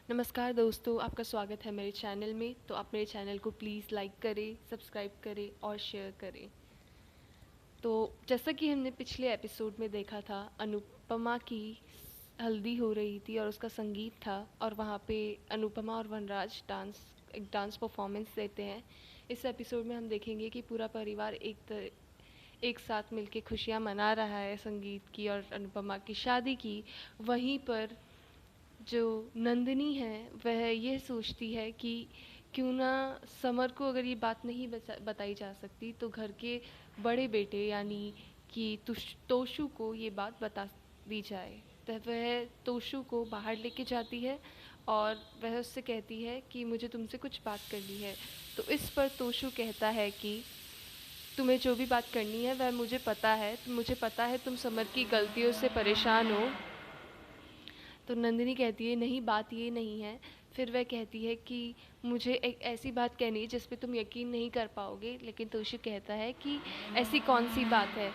नमस्कार दोस्तों, आपका स्वागत है मेरे चैनल में। तो आप मेरे चैनल को प्लीज़ लाइक करें, सब्सक्राइब करें और शेयर करें। तो जैसा कि हमने पिछले एपिसोड में देखा था, अनुपमा की हल्दी हो रही थी और उसका संगीत था और वहाँ पे अनुपमा और वनराज एक डांस परफॉर्मेंस देते हैं। इस एपिसोड में हम देखेंगे कि पूरा परिवार एक साथ मिलके खुशियाँ मना रहा है संगीत की और अनुपमा की शादी की। वहीं पर जो नंदिनी है वह ये सोचती है कि क्यों ना समर को अगर ये बात नहीं बताई जा सकती तो घर के बड़े बेटे यानी कि तोशु को ये बात बता दी जाए। तो वह तोशु को बाहर लेके जाती है और वह उससे कहती है कि मुझे तुमसे कुछ बात करनी है। तो इस पर तोशु कहता है कि तुम्हें जो भी बात करनी है वह मुझे पता है तुम समर की गलतियों से परेशान हो। तो नंदिनी कहती है नहीं, बात ये नहीं है। फिर वह कहती है कि मुझे एक ऐसी बात कहनी है जिस पे तुम यकीन नहीं कर पाओगे। लेकिन तोशु कहता है कि ऐसी कौन सी बात है।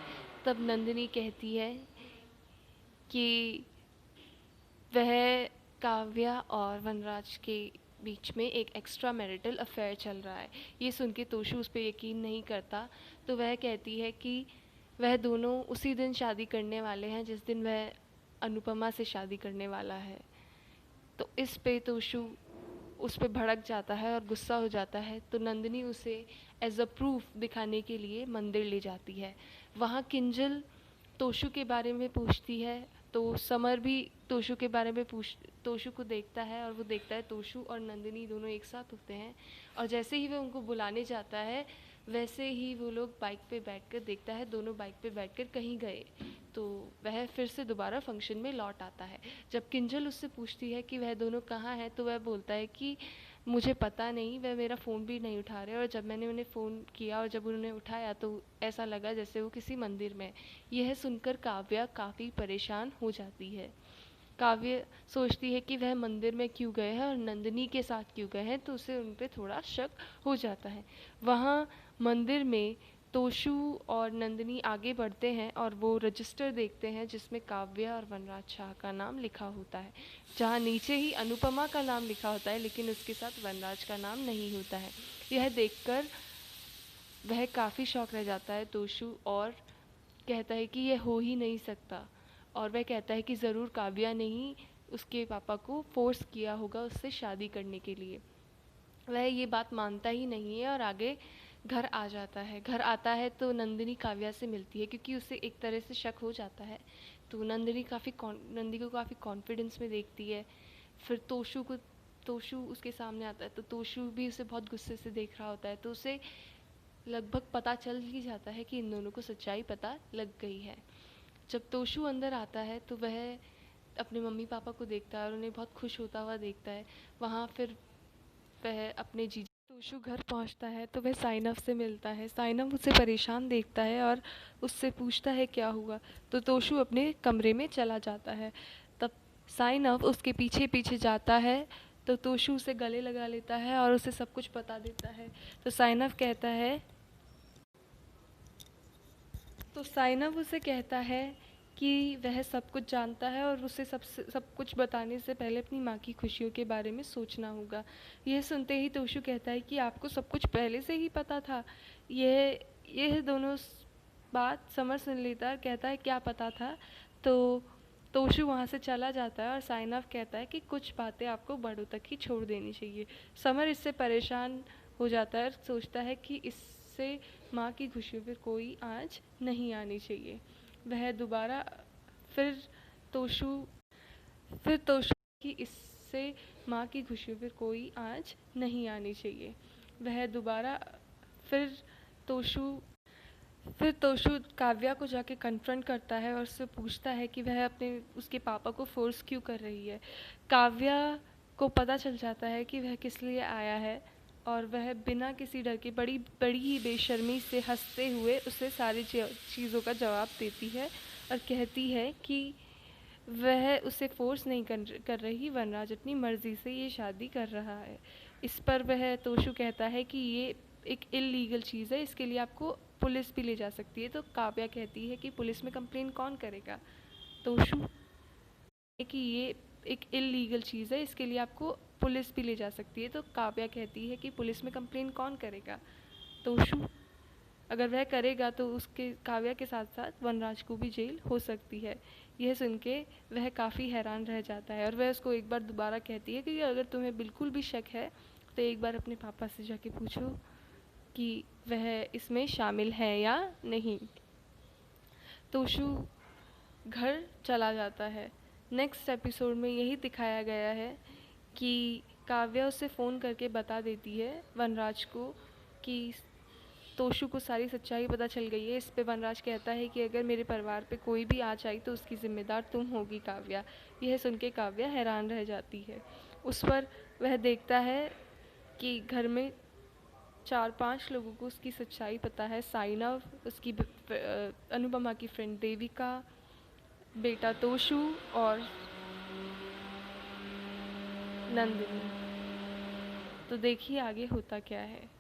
तब नंदिनी कहती है कि वह काव्या और वनराज के बीच में एक एक्स्ट्रा मैरिटल अफेयर चल रहा है। ये सुन के तोशु उस पर यकीन नहीं करता। तो वह कहती है कि वह दोनों उसी दिन शादी करने वाले हैं जिस दिन वह अनुपमा से शादी करने वाला है। तो इस पे तोशु उस पे भड़क जाता है और गुस्सा हो जाता है। तो नंदिनी उसे एज अ प्रूफ दिखाने के लिए मंदिर ले जाती है। वहाँ किंजल तोशु के बारे में पूछती है। तो समर भी तोशु के बारे में तोशु को देखता है और वो देखता है तोशु और नंदिनी दोनों एक साथ होते हैं। और जैसे ही वह उनको बुलाने जाता है वैसे ही वो लोग बाइक पे बैठकर देखता है दोनों बाइक पे बैठकर कहीं गए। तो वह फिर से दोबारा फंक्शन में लौट आता है। जब किंजल उससे पूछती है कि वह दोनों कहाँ हैं तो वह बोलता है कि मुझे पता नहीं, वह मेरा फ़ोन भी नहीं उठा रहे और जब मैंने उन्हें फ़ोन किया और जब उन्होंने उठाया तो ऐसा लगा जैसे वो किसी मंदिर में। यह सुनकर काव्या काफ़ी परेशान हो जाती है। काव्य सोचती है कि वह मंदिर में क्यों गए हैं और नंदिनी के साथ क्यों गए हैं, तो उसे उन पर थोड़ा शक हो जाता है। वहाँ मंदिर में तोशु और नंदिनी आगे बढ़ते हैं और वो रजिस्टर देखते हैं जिसमें काव्या और वनराज शाह का नाम लिखा होता है, जहाँ नीचे ही अनुपमा का नाम लिखा होता है लेकिन उसके साथ वनराज का नाम नहीं होता है। यह देखकर वह काफ़ी शौक रह जाता है तोशु और कहता है कि यह हो ही नहीं सकता। और वह कहता है कि ज़रूर काव्या ने ही उसके पापा को फोर्स किया होगा उससे शादी करने के लिए। वह ये बात मानता ही नहीं है और आगे घर आ जाता है। घर आता है तो नंदिनी काव्या से मिलती है क्योंकि उसे एक तरह से शक हो जाता है। तो नंदी को काफ़ी कॉन्फिडेंस में देखती है। फिर तोशु उसके सामने आता है तो तोशु भी उसे बहुत गुस्से से देख रहा होता है। तो उसे लगभग पता चल ही जाता है कि इन दोनों को सच्चाई पता लग गई है। जब तोशु अंदर आता है तो वह अपने मम्मी पापा को देखता है और उन्हें बहुत खुश होता हुआ देखता है। वहाँ फिर वह अपने जीजा तोशु घर पहुँचता है तो वह साइनव से मिलता है। साइनव उसे परेशान देखता है और उससे पूछता है क्या हुआ। तो तोशु अपने कमरे में चला जाता है। तब साइनव उसके पीछे पीछे जाता है तो तोशु उसे गले लगा लेता है और उसे सब कुछ बता देता है। तो साइनव उसे कहता है कि वह सब कुछ जानता है और उसे सब कुछ बताने से पहले अपनी माँ की खुशियों के बारे में सोचना होगा। यह सुनते ही तोशु कहता है कि आपको सब कुछ पहले से ही पता था। यह दोनों बात समर सुन लेता है, कहता है क्या पता था। तो तोशु वहाँ से चला जाता है और साइनव कहता है कि कुछ बातें आपको बड़ों तक ही छोड़ देनी चाहिए। समर इससे परेशान हो जाता है और सोचता है कि इससे माँ की खुशियों पर कोई आँच नहीं आनी चाहिए। वह दोबारा फिर तोशु फिर तोशु की इससे माँ की खुशियों पर कोई आँच नहीं आनी चाहिए। वह दोबारा फिर तोशु फिर तोशु काव्या को जाके कन्फ्रंट करता है और उससे पूछता है कि वह उसके पापा को फोर्स क्यों कर रही है। काव्या को पता चल जाता है कि वह किस लिए आया है और वह बिना किसी डर के बड़ी बड़ी ही बेशर्मी से हंसते हुए उसे सारी चीज़ों का जवाब देती है और कहती है कि वह उसे फोर्स नहीं कर रही, वनराज अपनी मर्ज़ी से ये शादी कर रहा है। इस पर वह तोशु कहता है कि ये एक इलीगल चीज़ है, इसके लिए आपको पुलिस भी ले जा सकती है। तो काव्या कहती है कि पुलिस में कंप्लेन कौन करेगा। तोशु कि ये एक इलीगल चीज़ है, इसके लिए आपको पुलिस भी ले जा सकती है। तो काव्या कहती है कि पुलिस में कंप्लेन कौन करेगा, तोशु अगर वह करेगा तो उसके काव्या के साथ साथ वनराज को भी जेल हो सकती है। यह सुन के वह काफ़ी हैरान रह जाता है और वह उसको एक बार दोबारा कहती है कि अगर तुम्हें बिल्कुल भी शक है तो एक बार अपने पापा से जाके पूछो कि वह इसमें शामिल है या नहीं। तोशु घर चला जाता है। नेक्स्ट एपिसोड में यही दिखाया गया है कि काव्या उसे फ़ोन करके बता देती है वनराज को कि तोशु को सारी सच्चाई पता चल गई है। इस पे वनराज कहता है कि अगर मेरे परिवार पे कोई भी आँच आई तो उसकी ज़िम्मेदार तुम होगी काव्या। यह सुन के काव्या हैरान रह जाती है। उस पर वह देखता है कि घर में 4-5 लोगों को उसकी सच्चाई पता है। साइनव, उसकी अनुपमा की फ्रेंड देविका, बेटा तोशु और नंदिनी। तो देखिए आगे होता क्या है।